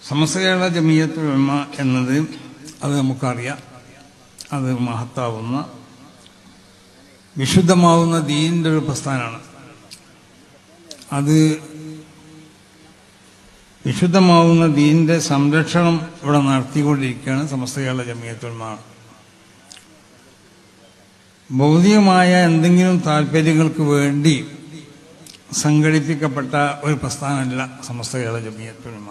സമസ്ത കേരള ജമിയത്തുൽ ഉലമ എന്നത് അത് നമുക്കറിയാം. അത് മഹത്താവുന്ന വിശുദ്ധമാവുന്ന ദീനിൻ്റെ ഒരു പ്രസ്ഥാനമാണ്. അത് വിശുദ്ധമാവുന്ന ദീനിൻ്റെ സംരക്ഷണം ഇവിടെ നടത്തിക്കൊണ്ടിരിക്കുകയാണ് സമസ്ത കേരള ജമിയത്തുൽ ഉലമ. ഭൗതികമായ എന്തെങ്കിലും താല്പര്യങ്ങൾക്ക് വേണ്ടി സംഘടിപ്പിക്കപ്പെട്ട ഒരു പ്രസ്ഥാനമല്ല സമസ്ത കേരള ജമിയത്തുൽ ഉലമ.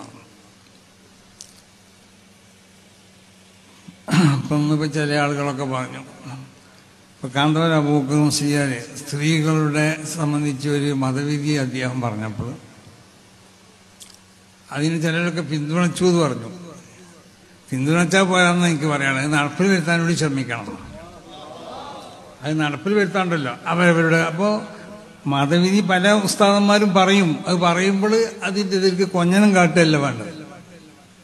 അപ്പം ഇന്നിപ്പോൾ ചില ആളുകളൊക്കെ പറഞ്ഞു, ഇപ്പോൾ കാന്തപുര അബൂബക്കർ മുസ്ലിയാർ സ്ത്രീകളുടെ സംബന്ധിച്ച് ഒരു മതവിധി അദ്ദേഹം പറഞ്ഞപ്പോൾ അതിന് ചിലരൊക്കെ പിന്തുണച്ചു എന്ന് പറഞ്ഞു. പിന്തുണച്ചാൽ പോരാന്ന് എനിക്ക് പറയണം. അത് നടപ്പിൽ വരുത്താൻ വേണ്ടി ശ്രമിക്കണം. അത് നടപ്പിൽ വരുത്താണ്ടല്ലോ അവരവരുടെ. അപ്പോൾ മതവിധി പല ഉസ്താദന്മാരും പറയും. അത് പറയുമ്പോൾ അതിൻ്റെ ഇതിലേക്ക് കൊഞ്ഞനം കാട്ടുകയല്ല വേണ്ടത്.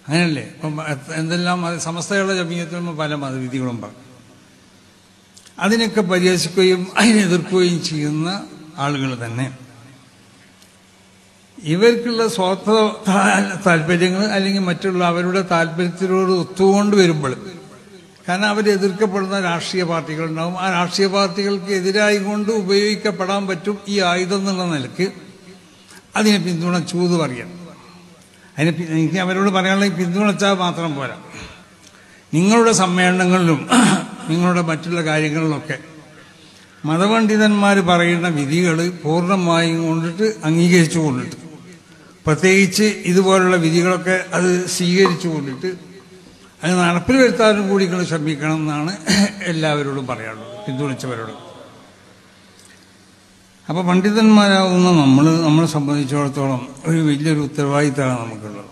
അങ്ങനല്ലേ? ഇപ്പം എന്തെല്ലാം സമസ്തയുള്ള ജമിയത്തുൽ പല മതവിധികളും പറയും. അതിനൊക്കെ പരിഹസിക്കുകയും അതിനെ എതിർക്കുകയും ചെയ്യുന്ന ആളുകൾ തന്നെ ഇവർക്കുള്ള സ്വാർത്ഥ താല്പര്യങ്ങൾ അല്ലെങ്കിൽ മറ്റുള്ള അവരുടെ താല്പര്യത്തിനോട് ഒത്തുകൊണ്ട് വരുമ്പോൾ, കാരണം അവർ എതിർക്കപ്പെടുന്ന രാഷ്ട്രീയ പാർട്ടികളുണ്ടാവും. ആ രാഷ്ട്രീയ പാർട്ടികൾക്ക് എതിരായി കൊണ്ട് ഉപയോഗിക്കപ്പെടാൻ പറ്റും ഈ ആയുധം എന്നുള്ള നിലക്ക് അതിനെ പിന്തുണച്ചു എന്ന് പറയാം. എനിക്ക് അവരോട് പറയാനുള്ള പിന്തുണച്ചാൽ മാത്രം പോരാ. നിങ്ങളുടെ സമ്മേളനങ്ങളിലും നിങ്ങളുടെ മറ്റുള്ള കാര്യങ്ങളിലൊക്കെ മതപണ്ഡിതന്മാർ പറയുന്ന വിധികൾ പൂർണ്ണമായും കൊണ്ടിട്ട് അംഗീകരിച്ചു കൊണ്ടിട്ട്, പ്രത്യേകിച്ച് ഇതുപോലുള്ള വിധികളൊക്കെ അത് സ്വീകരിച്ചു കൊണ്ടിട്ട് അത് നടപ്പിൽ വരുത്താനും കൂടി ശ്രമിക്കണം എന്നാണ് എല്ലാവരോടും പറയാനുള്ളത്, പിന്തുണച്ചവരോട്. അപ്പോൾ പണ്ഡിതന്മാരാകുന്ന നമ്മളെ സംബന്ധിച്ചിടത്തോളം ഒരു വലിയൊരു ഉത്തരവാദിത്തമാണ് നമുക്കുള്ളത്.